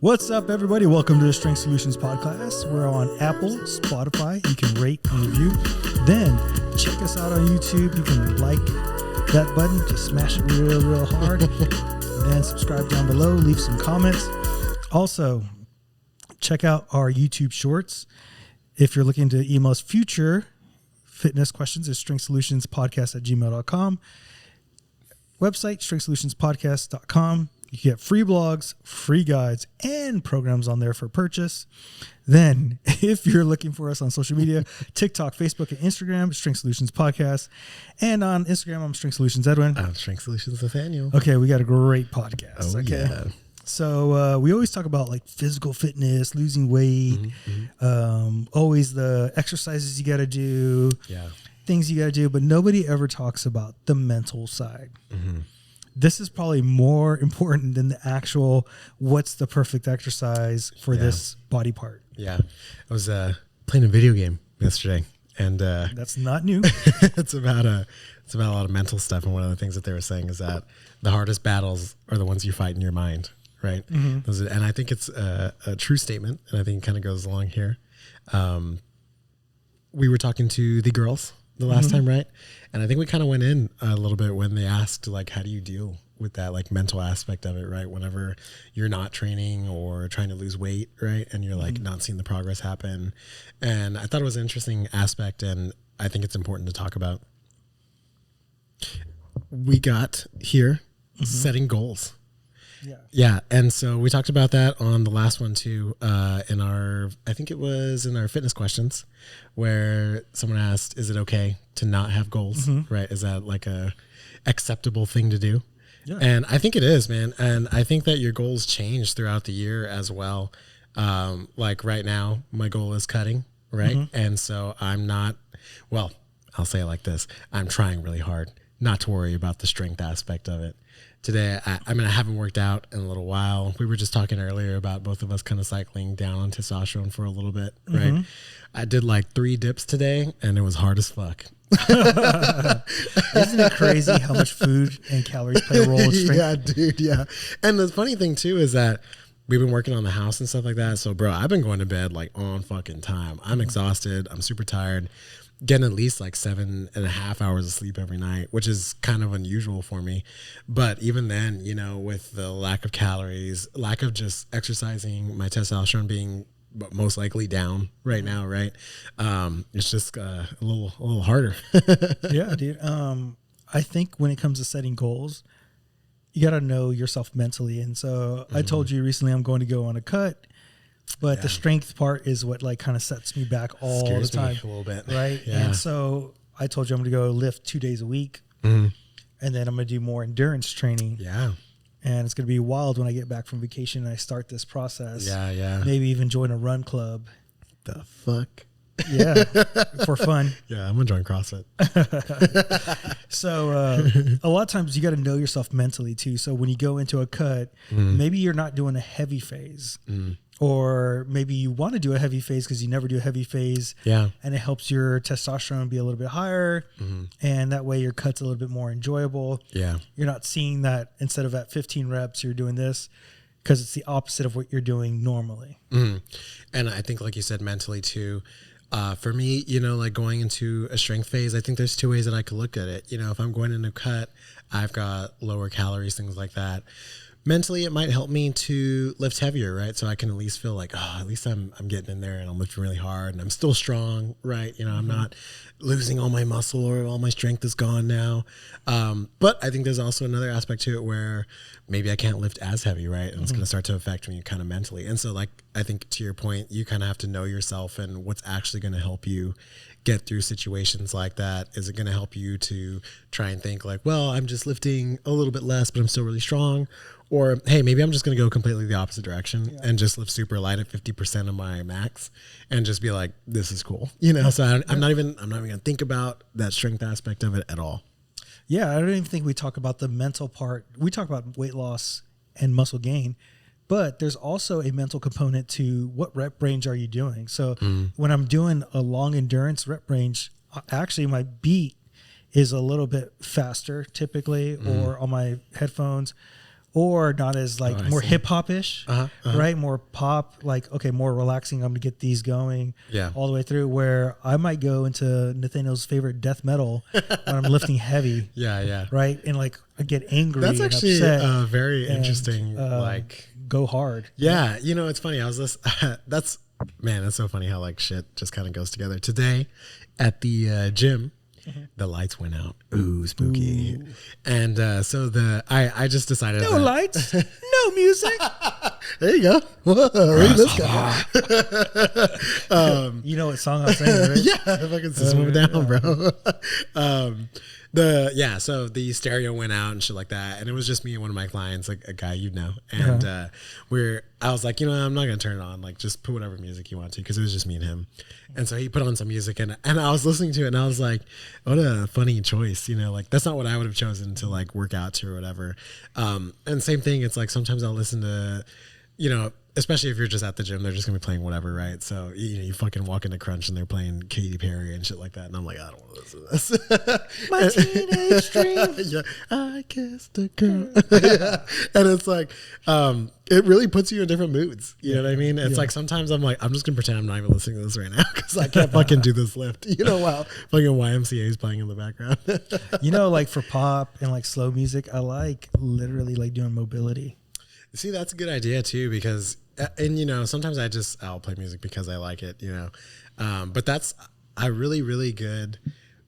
What's up, everybody? Welcome to the Strength Solutions Podcast. We're on Apple, Spotify. You can rate and review. Then check us out on YouTube. You can like that button. Just smash it real hard. Then subscribe down below. Leave some comments. Also, check out our YouTube shorts. If you're looking to email us future fitness questions, it's strengthsolutionspodcast@gmail.com. Website, strengthsolutionspodcast.com. You get free blogs, free guides, and programs on there for purchase. Then, if you're looking for us on social media, TikTok, Facebook, and Instagram, Strength Solutions Podcast. And on Instagram, I'm Strength Solutions Edwin. I'm Strength Solutions Nathaniel. Okay, we got a great podcast. Oh, okay. yeah. So we always talk about like physical fitness, losing weight, always the exercises you got to do, things you got to do, but nobody ever talks about the mental side. This is probably more important than the actual what's the perfect exercise for this body part. Yeah. I was playing a video game yesterday, and that's not new. it's about a lot of mental stuff. And one of the things that they were saying is that the hardest battles are the ones you fight in your mind, right? And I think it's a true statement, and I think it kind of goes along here. We were talking to the girls the last time, right? And I think we kind of went in a little bit when they asked, like, how do you deal with that, like, mental aspect of it, right? Whenever you're not training or trying to lose weight, right? And you're like not seeing the progress happen. And I thought it was an interesting aspect, and I think it's important to talk about. We got here setting goals. Yeah. And so we talked about that on the last one too, I think it was in our fitness questions, where someone asked, is it okay to not have goals? Right. Is that like a acceptable thing to do? Yeah. And I think it is, man. And I think that your goals change throughout the year as well. Like right now, my goal is cutting, right? And so I'll say it like this. I'm trying really hard not to worry about the strength aspect of it. Today, I haven't worked out in a little while. We were just talking earlier about both of us kind of cycling down on testosterone for a little bit, right? I did like 3 dips today, and it was hard as fuck. Isn't it crazy how much food and calories play a role in strength? Yeah, dude, yeah. And the funny thing, too, is that we've been working on the house and stuff like that. So, bro, I've been going to bed like on fucking time. I'm exhausted. I'm super tired. Getting at least like 7.5 hours of sleep every night, which is kind of unusual for me. But even then, you know, with the lack of calories, lack of just exercising, my testosterone being most likely down right now, right? It's just a little harder. Yeah, dude. I think when it comes to setting goals, you got to know yourself mentally. And so I told you recently I'm going to go on a cut. But the strength part is what like kind of sets me back all the time. A little bit. Right. Yeah. And so I told you I'm going to go lift 2 days a week. And then I'm going to do more endurance training. Yeah. And it's going to be wild when I get back from vacation and I start this process. Yeah. Maybe even join a run club. The fuck? Yeah. For fun. Yeah. I'm going to join CrossFit. So a lot of times you got to know yourself mentally too. So when you go into a cut, maybe you're not doing a heavy phase. Or maybe you want to do a heavy phase because you never do a heavy phase. Yeah. And it helps your testosterone be a little bit higher. And that way your cut's a little bit more enjoyable. Yeah. You're not seeing that instead of at 15 reps, you're doing this because it's the opposite of what you're doing normally. And I think, like you said, mentally too, for me, you know, like going into a strength phase, I think there's 2 ways that I could look at it. You know, if I'm going into a cut, I've got lower calories, things like that. Mentally, it might help me to lift heavier, right? So I can at least feel like, at least I'm getting in there and I'm lifting really hard and I'm still strong, right? You know, I'm not losing all my muscle or all my strength is gone now. But I think there's also another aspect to it where maybe I can't lift as heavy, right? And it's going to start to affect me kind of mentally. And so, like, I think to your point, you kind of have to know yourself and what's actually going to help you get through situations like that. Is it going to help you to try and think like, well, I'm just lifting a little bit less, but I'm still really strong? Or, hey, maybe I'm just going to go completely the opposite direction and just lift super light at 50% of my max and just be like, this is cool. You know, so I'm not even going to think about that strength aspect of it at all. Yeah, I don't even think we talk about the mental part. We talk about weight loss and muscle gain, but there's also a mental component to what rep range are you doing? So when I'm doing a long endurance rep range, actually my beat is a little bit faster typically or on my headphones. or not as like more hip hop ish, right? More pop, like, okay, more relaxing. I'm gonna get these going all the way through, where I might go into Nathaniel's favorite death metal when I'm lifting heavy. Right. And like I get angry. That's and actually upset very interesting. Like go hard. Yeah. You know, it's funny. I was that's so funny how like shit just kind of goes together. Today at the gym, the lights went out. Ooh, spooky. Ooh. And so I just decided no lights, no music. There you go. Whoa, look at this guy. You know what song I'm saying, right? Yeah, fucking System of a Down, bro. So the stereo went out and shit like that, and it was just me and one of my clients, like a guy you know, and I was like, you know, I'm not gonna turn it on, like just put whatever music you want to, because it was just me and him. And so he put on some music, and I was listening to it, and I was like, what a funny choice, you know, like that's not what I would have chosen to like work out to or whatever. And same thing, it's like sometimes I'll listen to, you know, especially if you're just at the gym, they're just gonna be playing whatever, right? So you fucking walk into Crunch and they're playing Katy Perry and shit like that, and I'm like, I don't want to listen to this. My teenage dream. Yeah, I kissed a girl. And it's like, it really puts you in different moods. You know what I mean? It's like sometimes I'm like, I'm just gonna pretend I'm not even listening to this right now because I can't fucking do this lift. You know, while fucking YMCA is playing in the background. You know, like for pop and like slow music, I like literally like doing mobility. See, that's a good idea too, because, and you know, sometimes I'll play music because I like it, you know, but that's a really, really good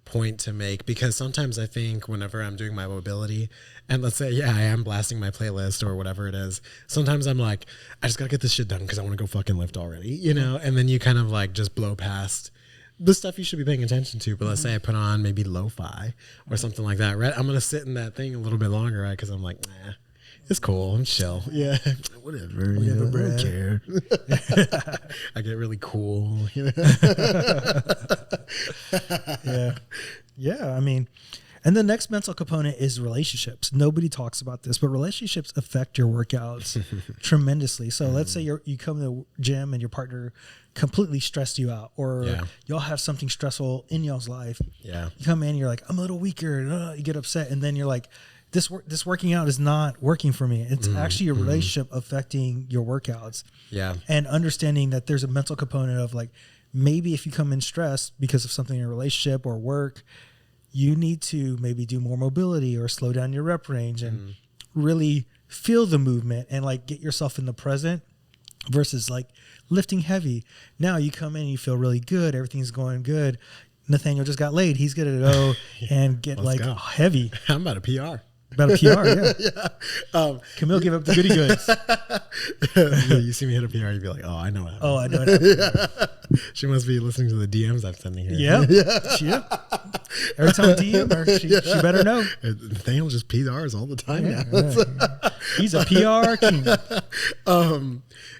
point to make, because sometimes I think whenever I'm doing my mobility and let's say, I am blasting my playlist or whatever it is, sometimes I'm like, I just gotta get this shit done because I want to go fucking lift already, you know, and then you kind of like just blow past the stuff you should be paying attention to. But let's say I put on maybe lo-fi or something like that, right? I'm going to sit in that thing a little bit longer, right? Because I'm like, nah. It's cool. I'm chill. Yeah. Whatever. You know, I don't care. I get really cool. You know? Yeah. I mean, and the next mental component is relationships. Nobody talks about this, but relationships affect your workouts tremendously. So let's say you come to the gym and your partner completely stressed you out, or y'all have something stressful in y'all's life. Yeah. You come in, you're like, I'm a little weaker. You get upset. And then you're like, this working out is not working for me. It's actually a relationship affecting your workouts. Yeah. And understanding that there's a mental component of like, maybe if you come in stressed because of something in a relationship or work, you need to maybe do more mobility or slow down your rep range and really feel the movement and like get yourself in the present versus like lifting heavy. Now you come in, you feel really good. Everything's going good. Nathaniel just got laid. He's going to go and get heavy. I'm about a PR. About a PR, yeah. Camille give up the goodie goods. You see me hit a PR, you'd be like, oh, I know it. Oh, I know it. She must be listening to the DMs I'm sending her. Yeah. Every time I DM her, she better know. Nathaniel just PRs all the time now. He's a PR king.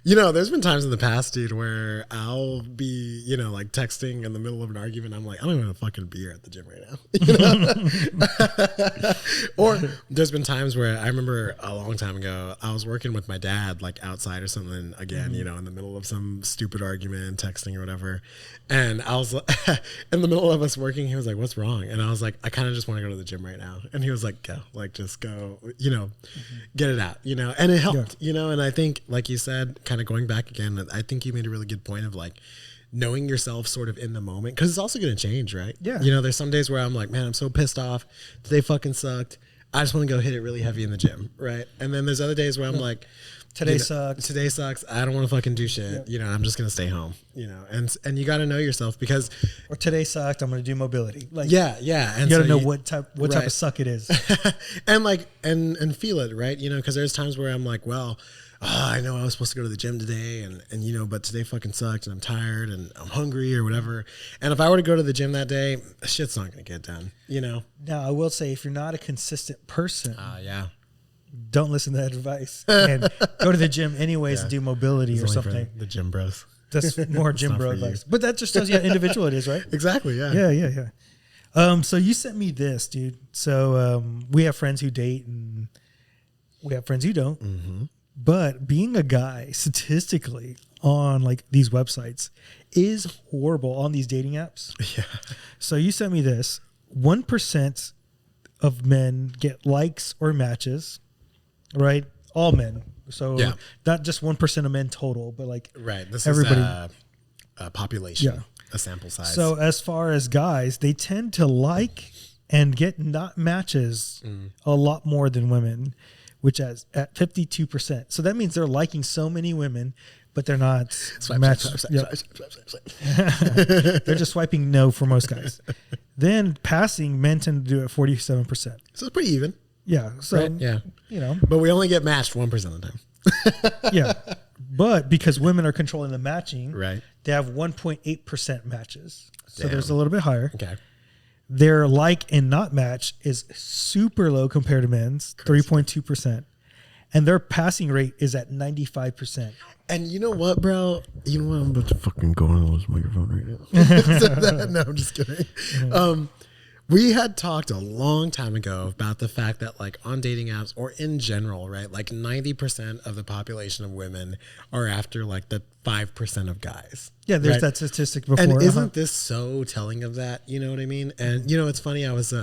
You know, there's been times in the past, dude, where I'll be, you know, like texting in the middle of an argument. I'm like, I don't even have a fucking beer at the gym right now. You know? Or there's been times where I remember a long time ago, I was working with my dad, like outside or something, again, you know, in the middle of some stupid argument, texting or whatever. And I was in the middle of us working, he was like, what's wrong? And I was like, I kind of just want to go to the gym right now. And he was like, go, like, just go, you know, get it out, you know, and it helped, you know, and I think, like you said, kind of going back again, I think you made a really good point of like knowing yourself sort of in the moment, because it's also going to change, right? Yeah. You know, there's some days where I'm like, man, I'm so pissed off. Today fucking sucked. I just want to go hit it really heavy in the gym, right? And then there's other days where I'm like, today sucks. Today sucks. I don't want to fucking do shit. You know, I'm just going to stay home, you know, and you got to know yourself, because. Or today sucked. I'm going to do mobility. Like, yeah. And you got to know what type of suck it is. And like, and feel it, right? You know, because there's times where I'm like, well, I know I was supposed to go to the gym today and you know, but today fucking sucked and I'm tired and I'm hungry or whatever. And if I were to go to the gym that day, shit's not going to get done, you know? Now, I will say, if you're not a consistent person, don't listen to that advice and go to the gym anyways and do mobility or something. The gym bros. That's more gym bro advice. But that just tells you how individual it is, right? Exactly, yeah. Yeah. So you sent me this, dude. So we have friends who date and we have friends who don't. Mm-hmm. But being a guy statistically on like these websites is horrible on these dating apps. Yeah. So you sent me this. 1% of men get likes or matches. right? All men. So Yeah. not just 1% of men total, but like Right. This everybody. is a population, Yeah. a sample size. So as far as guys, they tend to like and get not matches a lot more than women, which is at 52%. So that means they're liking so many women, but they're not matching. They're just swiping no for most guys. Then passing, men tend to do it 47%. So it's pretty even. Yeah. So, Right? Yeah. you know, But we only get matched 1% of the time. yeah. But because women are controlling the matching, Right. they have 1.8% matches. So Damn. there's a little bit higher. Okay. Their like and not match is super low compared to men's, 3.2%. And their passing rate is at 95%. And you know what, bro? You know what? I'm about to fucking go on this microphone right now. No, I'm just kidding. We had talked a long time ago about the fact that, like, on dating apps or in general, right, like 90% of the population of women are after like the 5% of guys. Yeah, there's right? that statistic before. And isn't this so telling of that? You know what I mean? And you know, it's funny. I was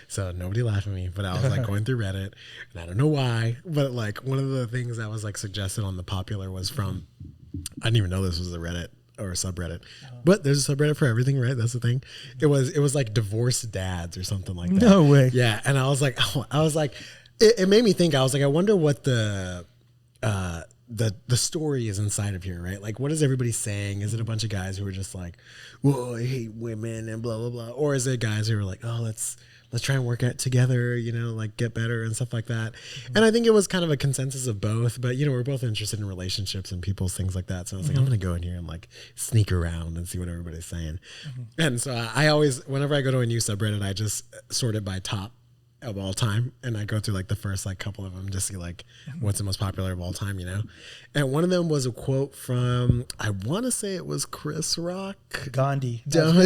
so nobody laughed at me, but I was like going through Reddit, and I don't know why, but like one of the things that was like suggested on the popular was from, I didn't even know this was a Reddit or a subreddit, but there's a subreddit for everything, right? That's the thing. It was like divorced dads or something like that. No way. Yeah, and I was like, it made me think. I was like, I wonder what the story is inside of here, right? Like, what is everybody saying? Is it a bunch of guys who are just like, "Whoa, I hate women" and blah blah blah, or is it guys who are like, "Oh, let's try and work it together, you know, like get better and stuff like that." And I think it was kind of a consensus of both, but you know, we're both interested in relationships and people's things like that. So I was like, I'm going to go in here and like sneak around and see what everybody's saying. And so I always, whenever I go to a new subreddit, I just sort it by top of all time, and I go through like the first like couple of them, just see like what's the most popular of all time, you know. And one of them was a quote from, I want to say it was Chris Rock. Gandhi. Don't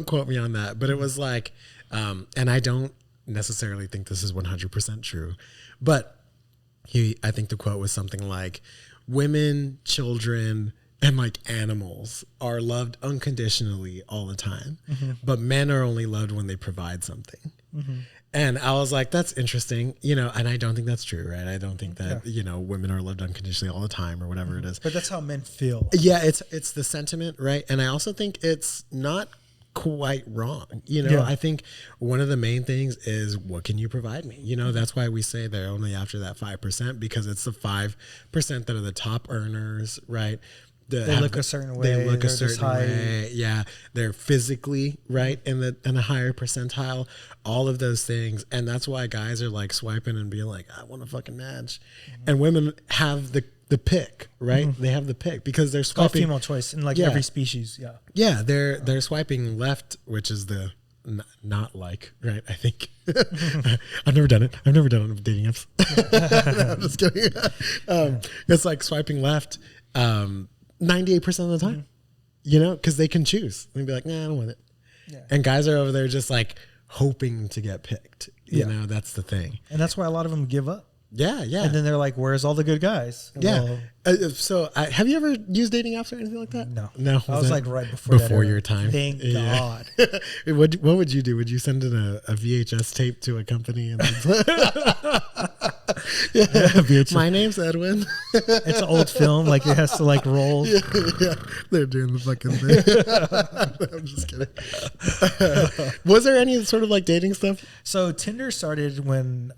quote me on that, but it was like, and I don't necessarily think this is 100% true, but I think the quote was something like, "Women, children, and like animals are loved unconditionally all the time, but men are only loved when they provide something." And I was like, that's interesting, you know, and I don't think that's true, right? I don't think that, you know, women are loved unconditionally all the time or whatever it is. But that's how men feel. Yeah, it's the sentiment, right? And I also think it's not quite wrong. You know, Yeah. I think one of the main things is, what can you provide me? You know, that's why we say they're only after that 5%, because it's the 5% that are the top earners, right? They look a certain way. They look a They're just certain way. Yeah. They're physically right in a higher percentile, all of those things. And that's why guys are like swiping and being like, I want to fucking match. And women have the pick, right? They have the pick because they're It's called swiping. female choice in like every species. Yeah. Yeah. They're swiping left, which is the not like, right? I think I've never done it. I've never done it on dating apps. No, I'm just kidding. It's like swiping left. 98% of the time, you know, because they can choose. They'd be like, nah, I don't want it. Yeah. And guys are over there just like hoping to get picked. You know, that's the thing. And that's why a lot of them give up. Yeah, yeah. And then they're like, where's all the good guys? Yeah. So have you ever used dating apps or anything like that? No. No. I was like right before your time. Thank God. What would you do? Would you send in a VHS tape to a company? And my name's Edwin. It's an old film. Like it has to like roll. Yeah. They're doing the fucking thing. I'm just kidding. Was there any sort of like dating stuff? So Tinder started when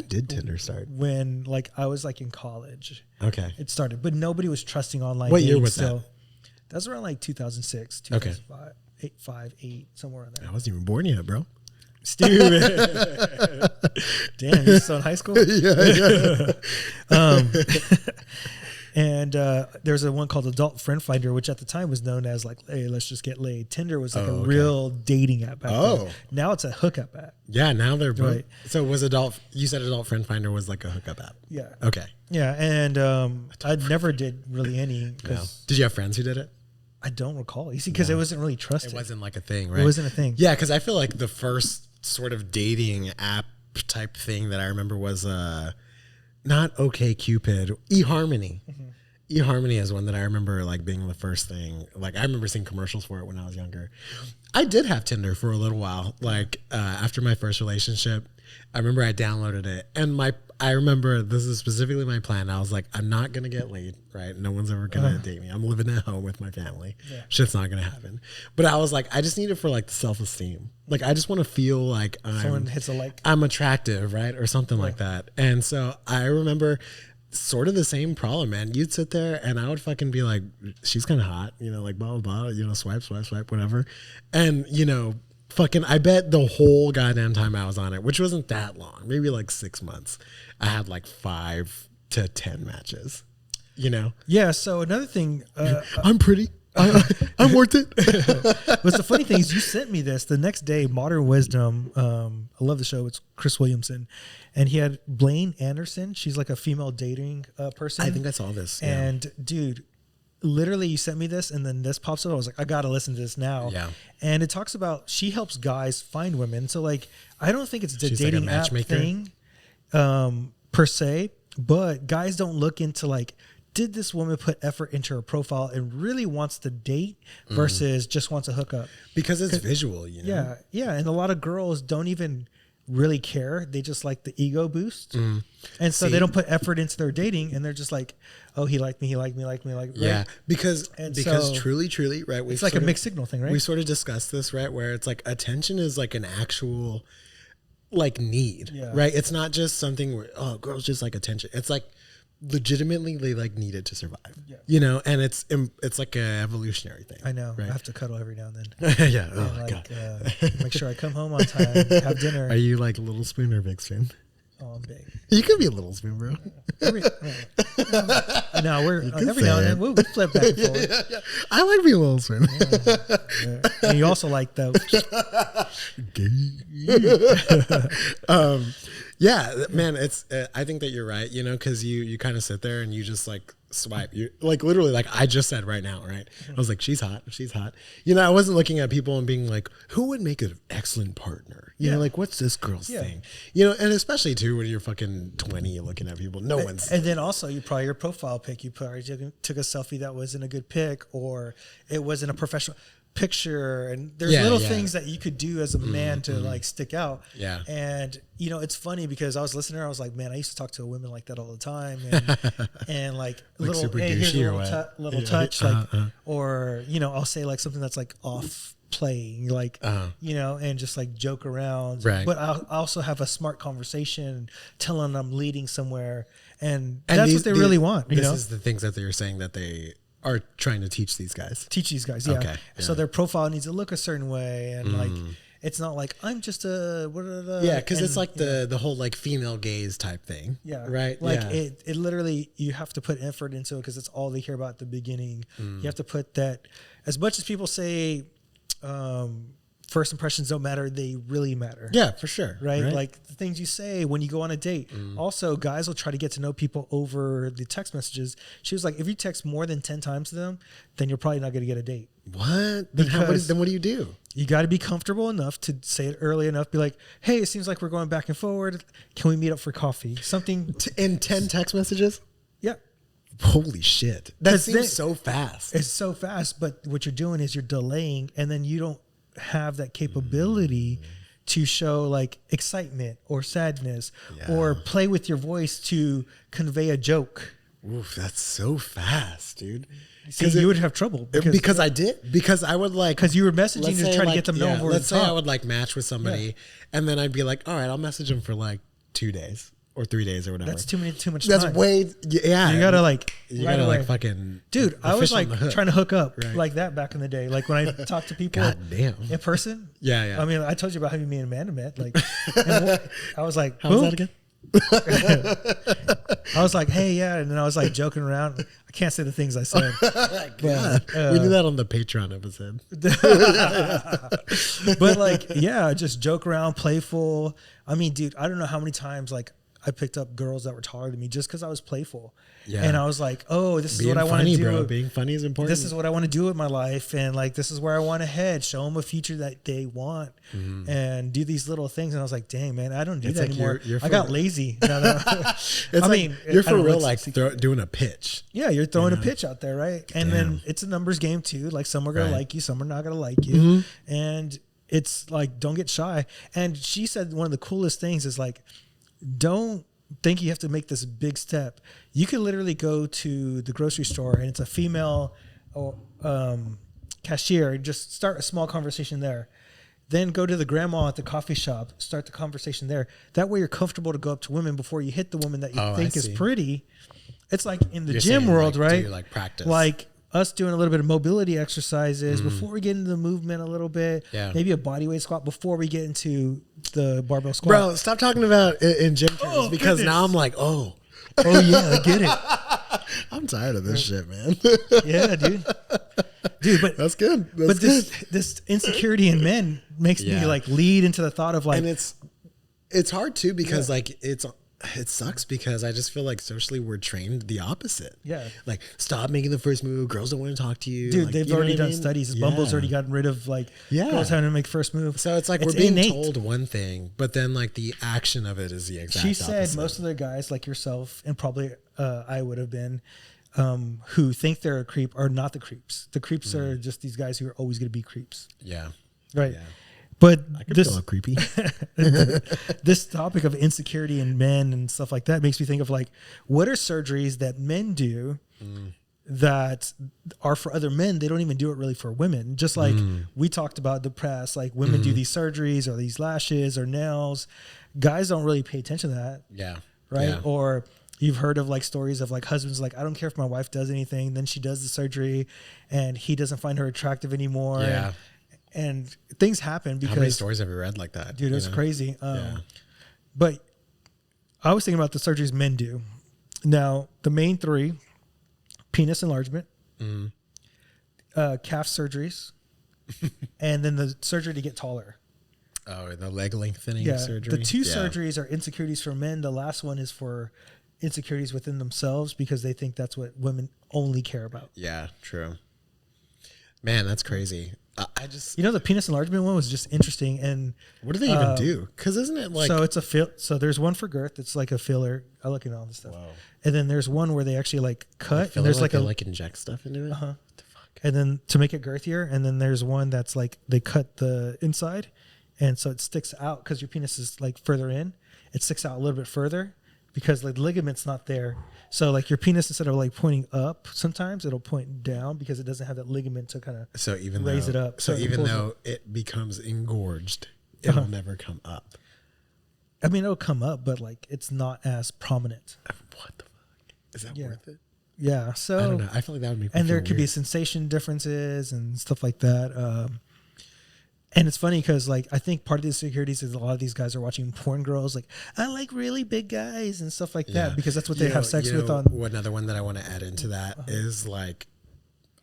did Tinder start? When like I was like in college. Okay. It started, but nobody was trusting online. What year was that? That was around like 2006, 2005, 8, somewhere in there. I wasn't even born yet, bro. Stupid. Damn, you're still in high school? Yeah. And there's a one called Adult Friend Finder, which at the time was known as like, hey, let's just get laid. Tinder was like a real dating app back then. Now it's a hookup app. Yeah, now they're both. Right. So you said Adult Friend Finder was like a hookup app. Yeah. Okay. Yeah, and I never did really any. No. Did you have friends who did it? I don't recall. You see, because it wasn't really trusted. It wasn't like a thing, right? It wasn't a thing. Yeah, because I feel like the first sort of dating app type thing that I remember was not OkCupid, eHarmony. eHarmony is one that I remember like being the first thing. Like I remember seeing commercials for it when I was younger. I did have Tinder for a little while. Like after my first relationship, I remember I downloaded it, and I remember this is specifically my plan. I was like, I'm not gonna get laid, right? No one's ever gonna date me. I'm living at home with my family. Yeah. Shit's not gonna happen. But I was like, I just need it for like the self-esteem. Like, I just want to feel like I'm attractive, right, or something like that. And so I remember sort of the same problem, man. You'd sit there and I would fucking be like, she's kind of hot, you know, like blah, blah, blah, you know, swipe, whatever. And, you know, fucking, I bet the whole goddamn time I was on it, which wasn't that long, maybe like 6 months, I had like 5 to 10 matches, you know? Yeah. So another thing, I'm pretty. I'm worth it. But the funny thing is, you sent me this the next day. Modern Wisdom. I love the show. It's Chris Williamson, and he had Blaine Anderson. She's like a female dating person. I think I saw this. And dude, literally, you sent me this, and then this pops up. I was like, I gotta listen to this now. Yeah. And it talks about she helps guys find women. So like, I don't think it's the She's dating like a app matchmaker thing, per se, but guys don't look into like, did this woman put effort into her profile and really wants to date versus just wants to hook up? Because it's visual, you know? Yeah. Yeah. And a lot of girls don't even really care. They just like the ego boost. And so they don't put effort into their dating, and they're just like, oh, he liked me. Right? Yeah. Because truly, right? It's like a mixed signal thing, right? We sort of discussed this, right? Where it's like attention is like an actual like need, right? It's not just something where, oh, girls just like attention. It's like, legitimately they like need it to survive, you know, and it's like a evolutionary thing. I know, right? I have to cuddle every now and then. Yeah. Oh and my God. Make sure I come home on time, have dinner. Are you like a little spoon or big spoon? Oh, I'm big. You could be a little spoon, bro. No, we're every now and then we flip back and forth. Yeah. I like being a little spoon. And you also like the yeah, man, it's I think that you're right, you know, because you kind of sit there and you just like swipe. You like literally like I just said right now, right? I was like, she's hot. You know, I wasn't looking at people and being like, who would make an excellent partner? You know, like what's this girl's thing? You know, and especially too when you're fucking 20, you're looking at people. No one's. And then also your profile pic, you probably took a selfie that wasn't a good pic, or it wasn't a professional picture, and there's little things that you could do as a man to like stick out. Yeah. And you know, it's funny because I was listening to her, I was like, man, I used to talk to women like that all the time, and like little, hey, here's a little touch, like, or you know, I'll say like something that's like off playing, like you know, and just like joke around, right? But I'll also have a smart conversation, telling them I'm leading somewhere, and that's what they really want. You know, this is the things that they're saying that they are trying to teach these guys. Yeah. Okay. So their profile needs to look a certain way, and like it's not like I'm just a because it's like the whole like female gaze type thing. Yeah. Right. Like it literally, you have to put effort into it because it's all they hear about at the beginning. You have to put that. As much as people say first impressions don't matter, they really matter. Yeah, for sure. Right? Like the things you say when you go on a date. Also, guys will try to get to know people over the text messages. She was like, if you text more than 10 times to them, then you're probably not going to get a date. What? Then what do you do? You got to be comfortable enough to say it early enough. Be like, hey, it seems like we're going back and forward. Can we meet up for coffee? Something. In 10 text messages? Yeah. Holy shit. That seems so fast. It's so fast. But what you're doing is you're delaying, and then you don't have that capability to show like excitement or sadness or play with your voice to convey a joke. Oof, that's so fast, dude. See, you would have trouble because I did. Because I would like, because you were messaging to try to get them known. Let's say I would like match with somebody, and then I'd be like, all right, I'll message them for like 2 days or 3 days or whatever. That's too much time. That's way. Yeah, you gotta like. You gotta like fucking. Dude, I was like trying to hook up like that back in the day. Like when I talked to people in person. Yeah. I mean, I told you about having me and Amanda met. Like, I was like, how was that again? I was like, hey, yeah, and then I was like joking around. I can't say the things I said. But, we do that on the Patreon episode. But like, yeah, just joke around, playful. I mean, dude, I don't know how many times like I picked up girls that were taller than me just because I was playful. Yeah. And I was like, oh, this is what I want to do. Bro. Being funny is important. This is what I want to do with my life. And like, this is where I want to head. Show them a future that they want and do these little things. And I was like, dang, man, I don't do that anymore. I got lazy. No. I mean, you're for real, like doing a pitch. Yeah, you're throwing a pitch out there, right? And then it's a numbers game too. Like some are going to like you, some are not going to like you. And it's like, don't get shy. And she said one of the coolest things is like, don't think you have to make this big step. You can literally go to the grocery store and it's a female cashier and just start a small conversation there. Then go to the grandma at the coffee shop, start the conversation there. That way you're comfortable to go up to women before you hit the woman that you think is pretty. It's like in the gym world, right? Do like practice. Like us doing a little bit of mobility exercises before we get into the movement a little bit. Yeah. Maybe a bodyweight squat before we get into the barbell squat. Bro, stop talking about in gym terms because now I'm like, oh yeah, I get it. I'm tired of this shit, man. Yeah, dude, but that's good. This insecurity in men makes me like lead into the thought of like, and it's hard too because like it sucks because I just feel like socially we're trained the opposite. Yeah, like stop making the first move. Girls don't want to talk to you, dude. Like, they've already done studies. Bumble's already gotten rid of like girls having to make first move. So it's like we're being told one thing, but then like the action of it is the exact opposite. She said most of the guys like yourself and probably I would have been. Who think they're a creep are not the creeps. The creeps are just these guys who are always going to be creeps. Yeah. Right. Yeah. But I could feel creepy. This topic of insecurity in men and stuff like that makes me think of like, what are surgeries that men do that are for other men? They don't even do it really for women. Just like we talked about the past, like women do these surgeries or these lashes or nails. Guys don't really pay attention to that. Yeah. Right. Yeah. Or you've heard of like stories of like husbands like, I don't care if my wife does anything. Then she does the surgery and he doesn't find her attractive anymore. Yeah. And things happen because... How many stories have you read like that? Dude, it was crazy. But I was thinking about the surgeries men do. Now, the main three, penis enlargement, calf surgeries, and then the surgery to get taller. Oh, the leg lengthening surgery? The two surgeries are insecurities for men. The last one is for insecurities within themselves because they think that's what women only care about. Yeah, true. Man, that's crazy. I just... the penis enlargement one was just interesting. And what do they even do? Because isn't it like... So it's so there's one for girth. It's like a filler. I look at all this stuff. Wow. And then there's one where they actually like cut. And there's like they inject stuff into it? Uh-huh. What the fuck? And then to make it girthier. And then there's one that's like they cut the inside. And so it sticks out because your penis is like further in. It sticks out a little bit further because like the ligament's not there. So like your penis, instead of like pointing up, sometimes it'll point down because it doesn't have that ligament to kind of raise it up. So even though it becomes engorged, it'll never come up. I mean, it'll come up, but like it's not as prominent. What the fuck? Is that worth it? Yeah. So I don't know. I feel like that would be. And there could be sensation differences and stuff like that. And it's funny because, like, I think part of the insecurities is a lot of these guys are watching porn girls. Like, I like really big guys and stuff like that because that's what they have sex with. On another one that I want to add into that is like,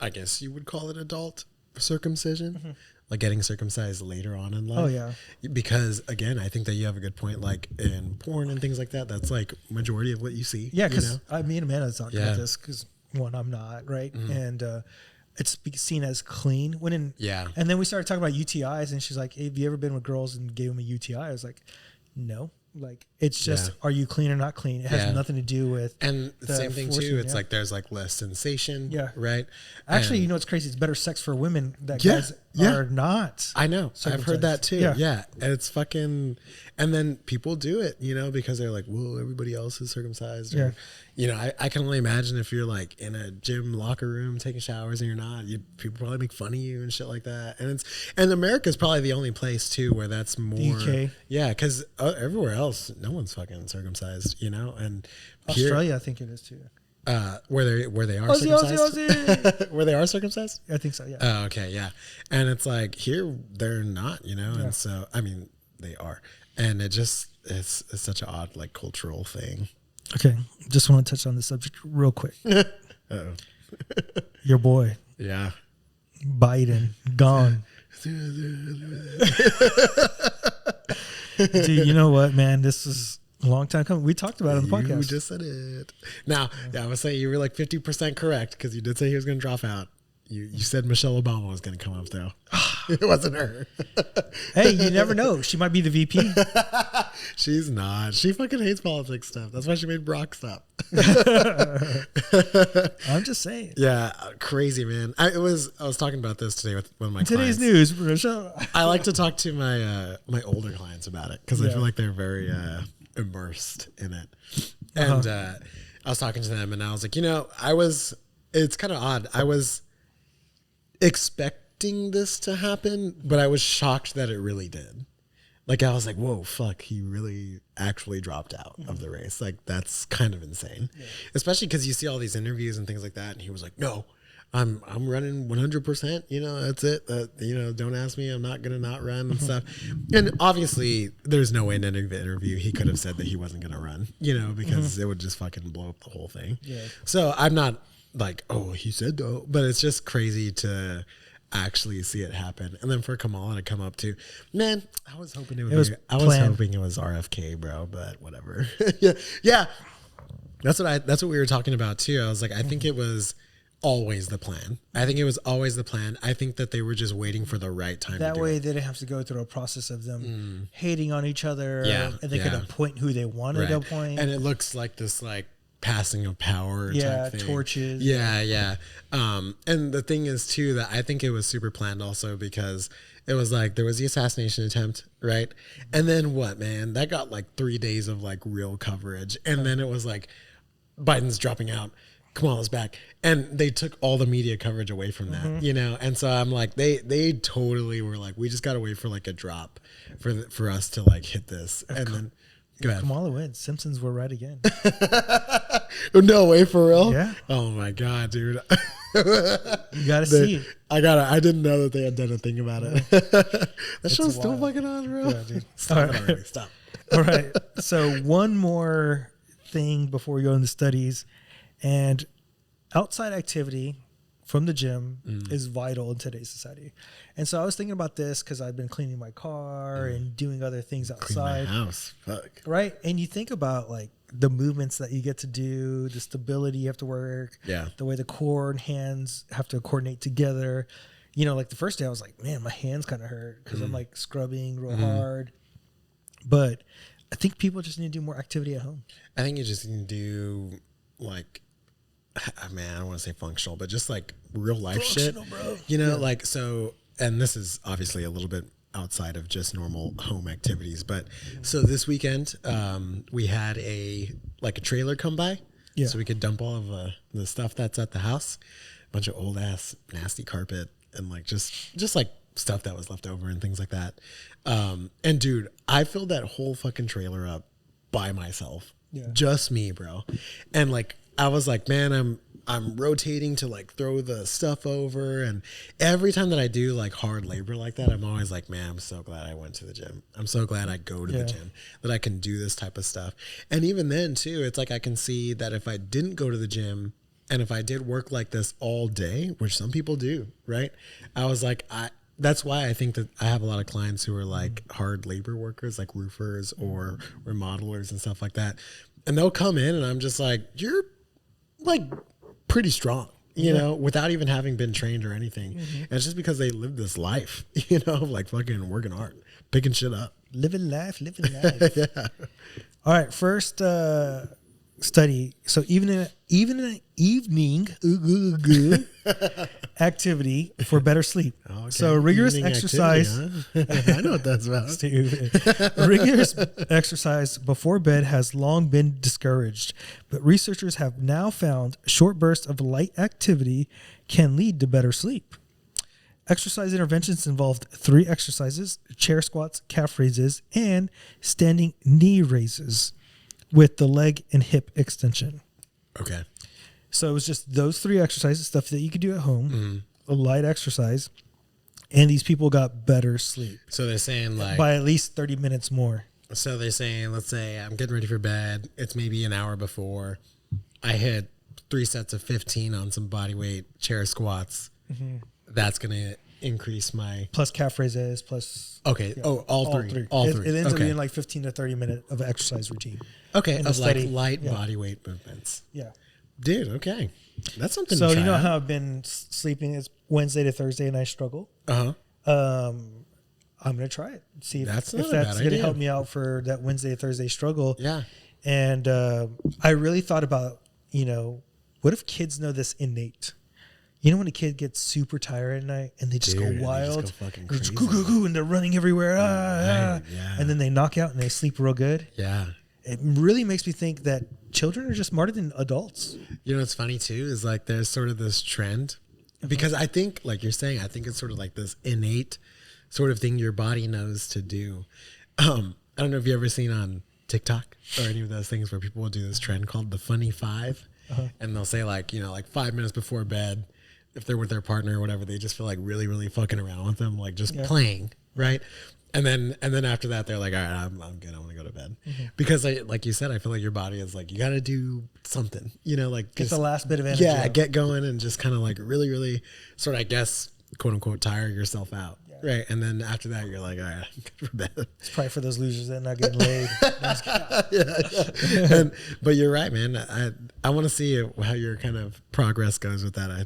I guess you would call it adult circumcision, like getting circumcised later on in life. Oh yeah, because again, I think that you have a good point. Like in porn and things like that, that's like majority of what you see. Yeah, because me and Amanda talked about this because one, I'm not right, and it's seen as clean and then we started talking about UTIs and she's like, hey, have you ever been with girls and gave them a UTI? I was like, no, like it's just are you clean or not clean? It has nothing to do with and the same thing too. It's like there's like less sensation, right? Actually, you know what's crazy? It's better sex for women that guys are not. I know. I've heard that too. Yeah. And it's fucking, and then people do it, because they're like, well, everybody else is circumcised. Or, I can only imagine if you're like in a gym locker room taking showers and you're not, people probably make fun of you and shit like that. And America's probably the only place too where that's more. UK. Yeah, because everywhere else, no one's fucking circumcised, and Australia, I think it is too. Where they are circumcised? Where they are circumcised? I think so, yeah. Oh, okay, yeah. And it's like here they're not, and so I mean they are. And it's such an odd like cultural thing. Okay. Just want to touch on this subject real quick. Uh-oh. Your boy. Yeah. Biden gone. Dude, you know what, man? This is a long time coming. We talked about it on the podcast. You just said it. Now, I would say you were like 50% correct because you did say he was going to drop out. You said Michelle Obama was going to come up though. It wasn't her. Hey, you never know. She might be the VP. She's not. She fucking hates politics stuff. That's why she made Brock stop. I'm just saying. Yeah, crazy, man. I was talking about this today with one of my Today's clients. news, Michelle. I like to talk to my my older clients about it because I feel like they're very immersed in it. And I was talking to them, and I was like, it's kind of odd. I was expecting this to happen, but I was shocked that it really did. Like, I was like, whoa, fuck, he really actually dropped out of the race. Like, that's kind of insane. Yeah. Especially because you see all these interviews and things like that, and he was like, no, I'm running 100%, that's it. Don't ask me, I'm not going to not run and stuff. And obviously, there's no way in any interview he could have said that he wasn't going to run, because it would just fucking blow up the whole thing. Yeah. So I'm not like, oh, he said though, but it's just crazy to actually see it happen. And then for Kamala to come up too, man, I was hoping I was hoping it was RFK, bro, but whatever. Yeah. That's what we were talking about too. I was like, I think it was always the plan. I think it was always the plan. I think that they were just waiting for the right time. That to do way it. They didn't have to go through a process of them hating on each other. And they could appoint who they wanted to appoint. And it looks like this passing of power type thing. Torches. Yeah. And the thing is too that I think it was super planned also because it was like there was the assassination attempt, right? And then what, man? That got 3 days of real coverage. And then it was like Biden's dropping out, Kamala's back. And they took all the media coverage away from that, And so I'm like, they totally were like, we just gotta wait for a drop for us to hit this. And then go ahead. Kamala wins. Simpsons were right again. No way, for real? Yeah. Oh my God, dude. You gotta see it. I didn't know that they had done a thing about it. That show's still fucking on, bro. Yeah, dude. Stop it already. Stop. All right. So one more thing before we go into studies, and outside activity from the gym is vital in today's society. And so I was thinking about this because I've been cleaning my car and doing other things outside. Clean my house. Fuck. Right. And you think about the movements that you get to do, the stability you have to work, the way the core and hands have to coordinate together. The first day I was like, man, my hands kind of hurt because I'm scrubbing real hard. But I think people just need to do more activity at home. I think you just need to do man, I don't want to say functional, but just real life shit, bro. So, and this is obviously a little bit outside of just normal home activities, but so this weekend, we had a trailer come by so we could dump all of the stuff that's at the house, a bunch of old ass nasty carpet and just stuff that was left over and things like that. And dude, I filled that whole fucking trailer up by myself, just me, bro. And I was like, man, I'm rotating to throw the stuff over, and every time that I do hard labor like that, I'm always like, man, I'm so glad I went to the gym. I'm so glad I go to the gym, that I can do this type of stuff. And even then too, it's I can see that if I didn't go to the gym and if I did work like this all day, which some people do, right? I was like, that's why I think that I have a lot of clients who are hard labor workers, like roofers or remodelers and stuff like that. And they'll come in and I'm just like, you're pretty strong, without even having been trained or anything. And it's just because they live this life, fucking working hard, picking shit up. Living life. Yeah. All right. First study. So even in an evening activity for better sleep. Okay. So rigorous evening exercise. Activity, huh? I know what that's about. Rigorous exercise before bed has long been discouraged, but researchers have now found short bursts of light activity can lead to better sleep. Exercise interventions involved 3 exercises: chair squats, calf raises, and standing knee raises with the leg and hip extension. Okay. So it was just those 3 exercises, stuff that you could do at home, a light exercise, and these people got better sleep. So they're saying by at least 30 minutes more. So they're saying, let's say I'm getting ready for bed. It's maybe an hour before. I hit 3 sets of 15 on some body weight chair squats. That's going to increase my... Plus calf raises, plus... Okay. Yeah, all three. It ends up being 15 to 30 minute of exercise routine. Okay. Of light body weight movements. Yeah. Dude, okay. That's something So to try you know out. how I've been sleeping is Wednesday to Thursday and I struggle. Uh-huh. I'm going to try it. See if That's not if a bad that's going to idea. help me out for that Wednesday to Thursday struggle. Yeah. And I really thought about, what if kids know this innate? You know when a kid gets super tired at night and they just Dude, go wild, they just go fucking They just crazy. goo, goo, goo, and they're running everywhere, Right, yeah. and then they knock out and they sleep real good. Yeah. It really makes me think that children are just smarter than adults. You know what's funny too is like there's sort of this trend because I think like you're saying, I think it's sort of like this innate sort of thing your body knows to do. I don't know if you've ever seen on TikTok or any of those things where people will do this trend called the funny five. And they'll say like, like 5 minutes before bed, if they're with their partner or whatever, they just feel like really, really fucking around with them, like just playing. Right. And then after that, they're like, all right, I'm good. I want to go to bed. Because like you said, I feel like your body is like, you got to do something, like Get just, the last bit of energy. yeah, out. get going and just kind of like really, really sort of, I guess, quote unquote, tire yourself out. Yeah. Right. And then after that, you're like, all right, I'm good for bed. It's probably for those losers that are not getting laid. But you're right, man. I want to see how your kind of progress goes with that. I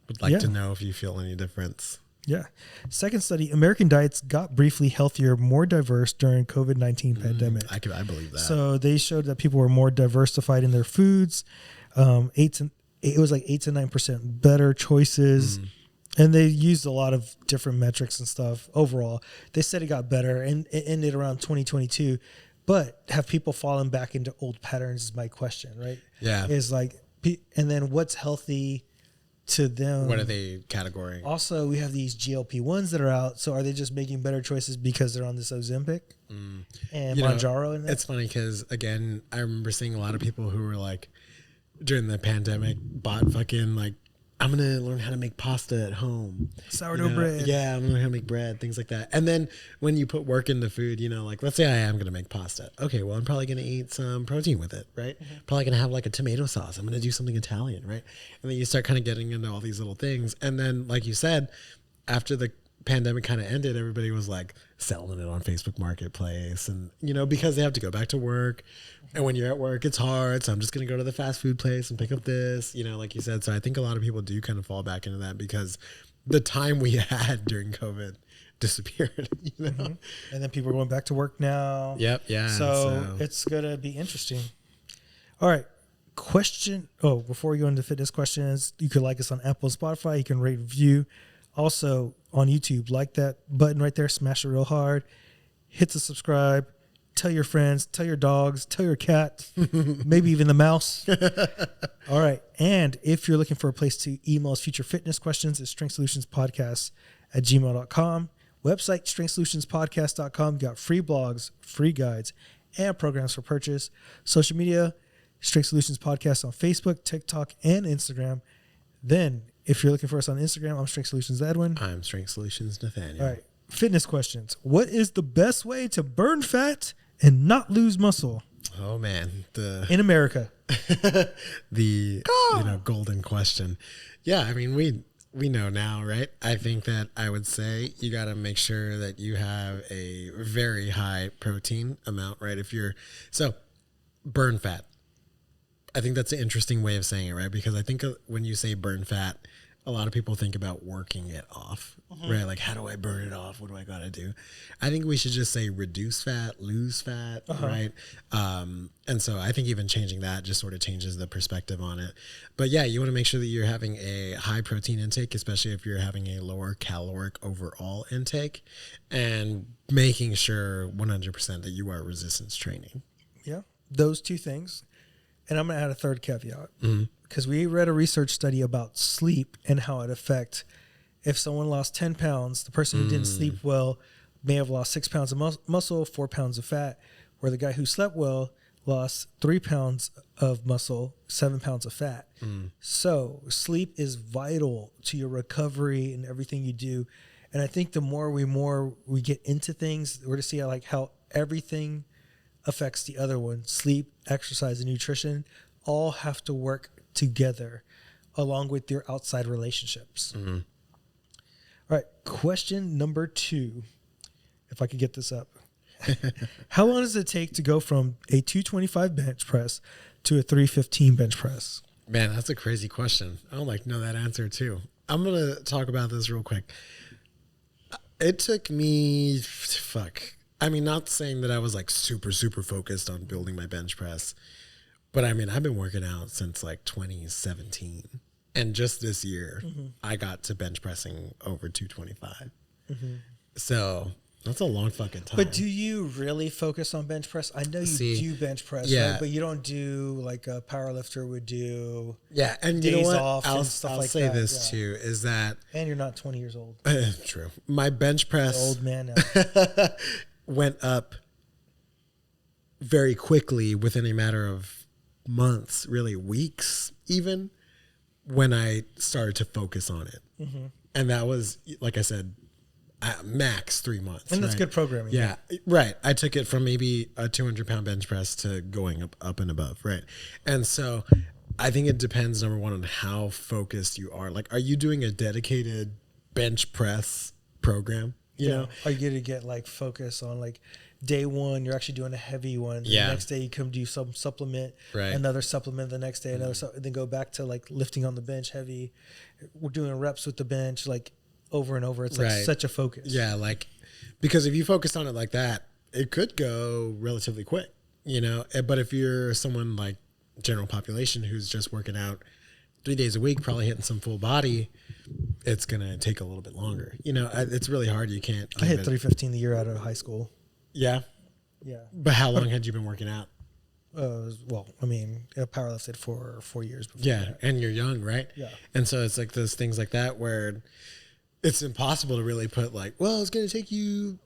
would like to know if you feel any difference. Yeah. Second study, American diets got briefly healthier, more diverse during COVID-19 pandemic. I believe that. So they showed that people were more diversified in their foods. It was like 8 to 9% better choices. And they used a lot of different metrics and stuff. Overall, they said it got better and it ended around 2022. But have people fallen back into old patterns is my question, right? Yeah. Is like, and then what's healthy to them? What are they categorizing? Also, we have these GLP-1s that are out. So are they just making better choices because they're on this Ozempic and Mounjaro? And that? It's funny because, again, I remember seeing a lot of people who were like, during the pandemic, bought fucking like, I'm going to learn how to make pasta at home. Sourdough bread. Yeah, I'm going to learn how to make bread, things like that. And then when you put work into food, like, let's say I am going to make pasta. Okay, well, I'm probably going to eat some protein with it, right? Probably going to have like a tomato sauce. I'm going to do something Italian, right? And then you start kind of getting into all these little things. And then, like you said, after the pandemic kind of ended, everybody was like selling it on Facebook Marketplace and, because they have to go back to work. And when you're at work, it's hard. So I'm just going to go to the fast food place and pick up this, like you said. So I think a lot of people do kind of fall back into that because the time we had during COVID disappeared, And then people are going back to work now. Yep. Yeah. So it's going to be interesting. All right. Before we go into fitness questions, you could like us on Apple and Spotify. You can rate, review. Also on YouTube, like that button right there. Smash it real hard. Hit the subscribe. Tell your friends, tell your dogs, tell your cat, maybe even the mouse. All right. And if you're looking for a place to email us future fitness questions, it's strengthsolutionspodcast@gmail.com. Website, strengthsolutionspodcast.com. You got free blogs, free guides, and programs for purchase. Social media, Strength Solutions Podcast on Facebook, TikTok, and Instagram. Then, if you're looking for us on Instagram, I'm Strength Solutions Edwin. I'm Strength Solutions Nathaniel. All right. Fitness questions. What is the best way to burn fat and not lose muscle? Oh man, in America. the golden question. Yeah, I mean we know now, right? I think that I would say you got to make sure that you have a very high protein amount, right? So burn fat. I think that's an interesting way of saying it, right? Because I think when you say burn fat, a lot of people think about working it off, right? Like, how do I burn it off? What do I got to do? I think we should just say reduce fat, lose fat, right? And so I think even changing that just sort of changes the perspective on it. But yeah, you want to make sure that you're having a high protein intake, especially if you're having a lower caloric overall intake, and making sure 100% that you are resistance training. Yeah, those two things. And I'm going to add a third caveat because we read a research study about sleep and how it affects if someone lost 10 pounds, the person who didn't sleep well may have lost 6 pounds of muscle, 4 pounds of fat, where the guy who slept well lost 3 pounds of muscle, 7 pounds of fat. So sleep is vital to your recovery and everything you do. And I think the more we get into things, we're to see how everything affects the other one. Sleep, exercise, and nutrition all have to work together along with your outside relationships. All right. Question number 2. If I could get this up. How long does it take to go from a 225 bench press to a 315 bench press? Man, that's a crazy question. I don't like know that answer too. I'm going to talk about this real quick. It took me, I mean, not saying that I was like super, super focused on building my bench press, but I mean, I've been working out since like 2017. And just this year, I got to bench pressing over 225. So that's a long fucking time. But do you really focus on bench press? I know you do bench press, right? But you don't do like a power lifter would do. Yeah, and days you know what? off I'll and stuff like say that. this too, is that... And you're not 20 years old. True. My bench press... You're old man now. went up very quickly within a matter of months, really weeks even, when I started to focus on it. And that was, like I said, max 3 months. And that's good programming. Yeah, right. I took it from maybe a 200-pound bench press to going up and above, right? And so I think it depends, number one, on how focused you are. Like, are you doing a dedicated bench press program? You know? Are you going to get like focus on like day one, you're actually doing a heavy one. The next day you come do some supplement, another supplement the next day, another then go back to like lifting on the bench heavy. We're doing reps with the bench like over and over. It's like such a focus. Yeah, like because if you focus on it like that, it could go relatively quick, you know. But if you're someone like general population who's just working out 3 days a week, probably hitting some full body, it's gonna take a little bit longer. You know, it's really hard. You can't. I hit 315 the year out of high school. Yeah. But how long had you been working out? Well, I mean, I powerlifted for 4 years before. Yeah, and you're young, right? Yeah. And so it's like those things like that where it's impossible to really put like, well, it's going to take you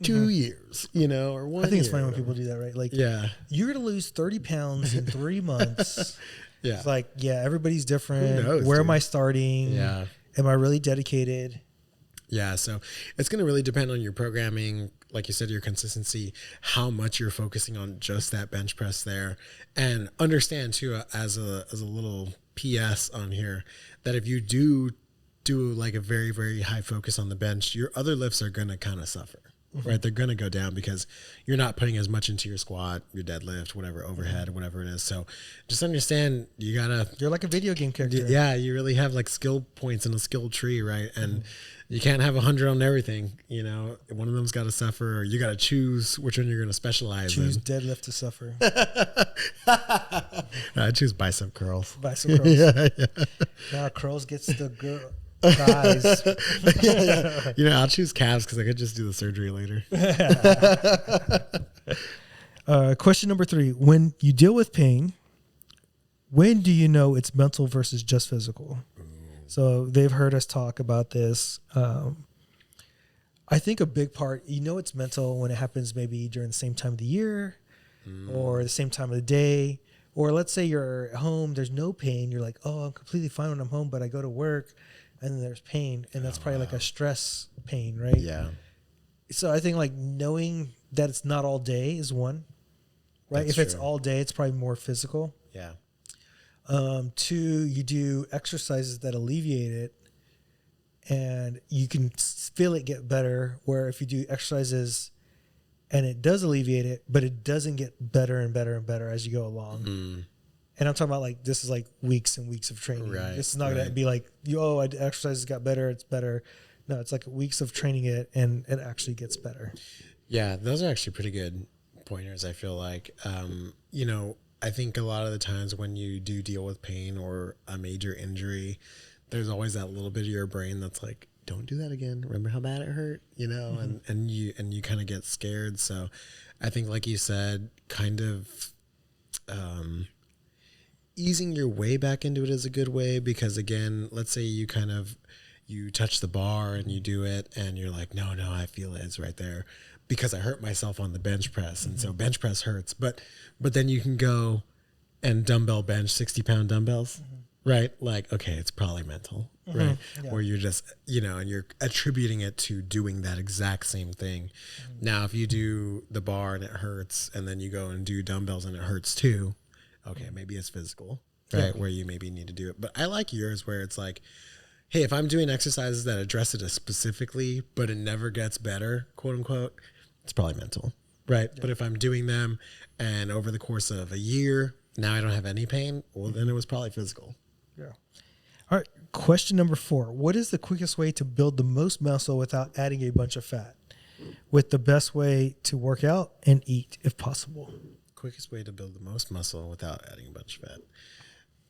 2 years, you know, or 1 year. I think it's funny when people do that, right? Like, you're going to lose 30 pounds in 3 months. It's like, everybody's different. Who knows, Where am I starting? Yeah. Am I really dedicated? Yeah, so it's going to really depend on your programming, like you said, your consistency, how much you're focusing on just that bench press there. And understand, too, as a little PS on here, that if you do like a very, very high focus on the bench, your other lifts are going to kind of suffer, right? They're going to go down because you're not putting as much into your squat, your deadlift, whatever, overhead, whatever it is. So just understand you're like a video game character. Yeah, you really have like skill points in a skill tree, right? And you can't have 100 on everything, you know. One of them's got to suffer, or you got to choose which one you're going to specialize in. Choose deadlift to suffer. I choose bicep curls. Bicep curls. Now curls gets the girl. Guys. You know, I'll choose calves because I could just do the surgery later. Question number 3. When you deal with pain, when do you know it's mental versus just physical? So they've heard us talk about this. I think a big part, it's mental when it happens maybe during the same time of the year or the same time of the day. Or let's say you're at home, there's no pain. You're like, oh, I'm completely fine when I'm home, but I go to work and then there's pain. And that's probably like a stress pain, right? Yeah. So I think like knowing that it's not all day is one, right? If it's all day, it's probably more physical. Yeah. 2, you do exercises that alleviate it and you can feel it get better, where if you do exercises and it does alleviate it, but it doesn't get better and better and better as you go along. And I'm talking about like, this is like weeks and weeks of training. Right, This is not going to be like, exercises got better, it's better. No, it's like weeks of training it and it actually gets better. Yeah, those are actually pretty good pointers, I feel like. You know, I think a lot of the times when you do deal with pain or a major injury, there's always that little bit of your brain that's like, don't do that again. Remember how bad it hurt, you know, and you kind of get scared. So I think, like you said, kind of easing your way back into it is a good way, because again, let's say you touch the bar and you do it and you're like, no, I feel it. It's right there because I hurt myself on the bench press. And so bench press hurts, but then you can go and dumbbell bench 60-pound dumbbells, right? Like, okay, it's probably mental, right? Yeah. Or you're just, and you're attributing it to doing that exact same thing. Now, if you do the bar and it hurts and then you go and do dumbbells and it hurts too, okay, maybe it's physical, right? Where you maybe need to do it. But I like yours where it's like, hey, if I'm doing exercises that address it specifically, but it never gets better, quote unquote, it's probably mental, right? Yeah. But if I'm doing them and over the course of a year, Now I don't have any pain. Well, then it was probably physical. Yeah. All right. Question number 4. What is the quickest way to build the most muscle without adding a bunch of fat? With the best way to work out and eat, if possible. Quickest way to build the most muscle without adding a bunch of fat.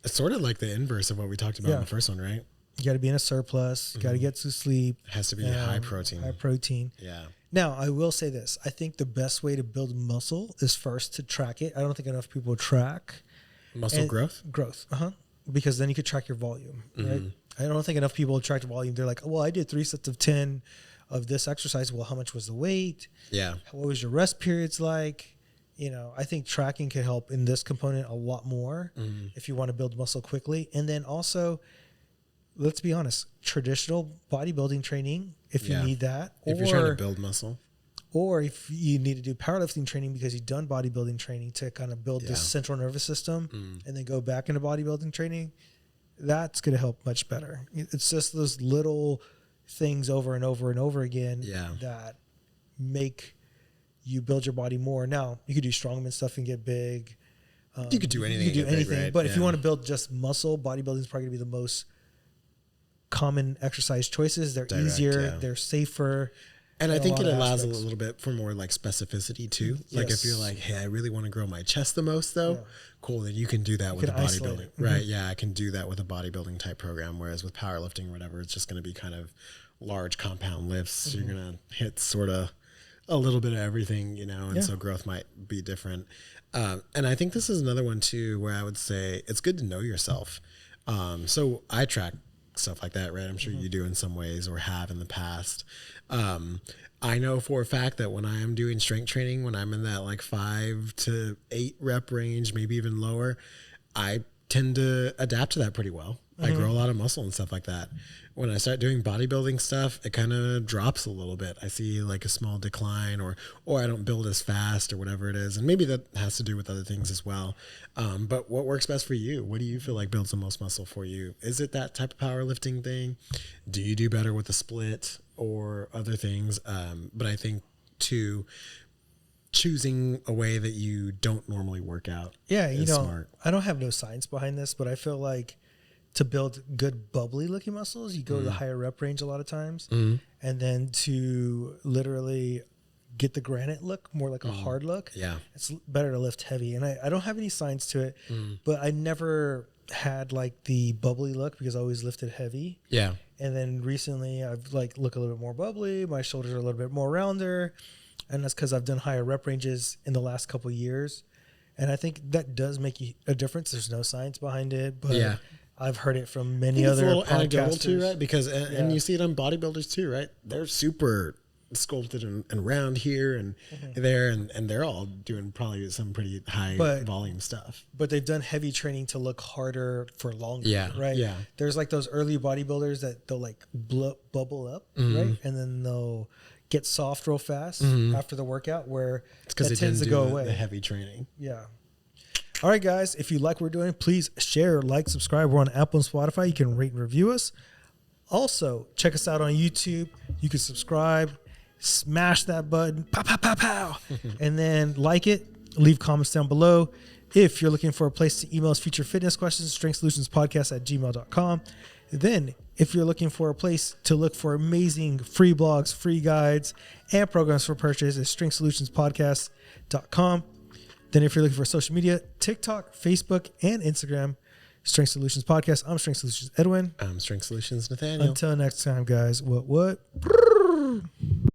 It's sort of like the inverse of what we talked about in the first one, right? You got to be in a surplus. You got to get to sleep. It has to be high protein. High protein. Yeah. Now, I will say this. I think the best way to build muscle is first to track it. I don't think enough people track. Muscle growth? Growth. Because then you could track your volume, right? I don't think enough people track the volume. They're like, well, I did 3 sets of 10 of this exercise. Well, how much was the weight? Yeah. What was your rest periods like? You know, I think tracking can help in this component a lot more if you want to build muscle quickly. And then also, let's be honest, traditional bodybuilding training, if you need that. If you're trying to build muscle. Or if you need to do powerlifting training because you've done bodybuilding training to kind of build this central nervous system and then go back into bodybuilding training, that's going to help much better. It's just those little things over and over and over again that make you build your body more. Now, you could do strongman stuff and get big. You could do anything. You could do anything. Big, right? But if you want to build just muscle, bodybuilding is probably going to be the most common exercise choices. They're easier. They're safer. And I think it allows a little bit for more like specificity too. Like if you're like, hey, I really want to grow my chest the most though, cool, then you can do that with a bodybuilding. Right. Yeah, I can do that with a bodybuilding type program. Whereas with powerlifting or whatever, it's just going to be kind of large compound lifts. You're going to hit sort of a little bit of everything, you know, and so growth might be different. And I think this is another one too, where I would say it's good to know yourself. So I track stuff like that, right? I'm sure you do in some ways or have in the past. I know for a fact that when I am doing strength training, when I'm in that like 5 to 8 rep range, maybe even lower, I tend to adapt to that pretty well. I grow a lot of muscle and stuff like that. When I start doing bodybuilding stuff, it kind of drops a little bit. I see like a small decline or I don't build as fast or whatever it is. And maybe that has to do with other things as well. But what works best for you? What do you feel like builds the most muscle for you? Is it that type of powerlifting thing? Do you do better with a split or other things? But I think too, choosing a way that you don't normally work out. Yeah, you know, smart. I don't have no science behind this, but I feel like to build good bubbly looking muscles, you go to the higher rep range a lot of times. And then to literally get the granite look, more like a hard look, it's better to lift heavy. And I don't have any science to it, but I never had like the bubbly look because I always lifted heavy. Yeah. And then recently I've like look a little bit more bubbly. My shoulders are a little bit more rounder. And that's because I've done higher rep ranges in the last couple of years. And I think that does make a difference. There's no science behind it, but I've heard it from many other podcasters too, right? Because and you see it on bodybuilders too, right? They're super sculpted and round here and there, and they're all doing probably some pretty high volume stuff. But they've done heavy training to look harder for longer, right? Yeah. There's like those early bodybuilders that they'll like bubble up, right? And then they'll get soft real fast after the workout, where that tends to go away. The heavy training. Yeah. All right, guys, if you like what we're doing, please share, like, subscribe. We're on Apple and Spotify. You can rate and review us. Also, check us out on YouTube. You can subscribe, smash that button, pow, pow, pow, pow, and then like it. Leave comments down below. If you're looking for a place to email us future fitness questions, strengthsolutionspodcast@gmail.com. Then, if you're looking for a place to look for amazing free blogs, free guides, and programs for purchase, it's strengthsolutionspodcast.com. Then if you're looking for social media, TikTok, Facebook, and Instagram, Strength Solutions Podcast. I'm Strength Solutions Edwin. I'm Strength Solutions Nathaniel. Until next time, guys. What?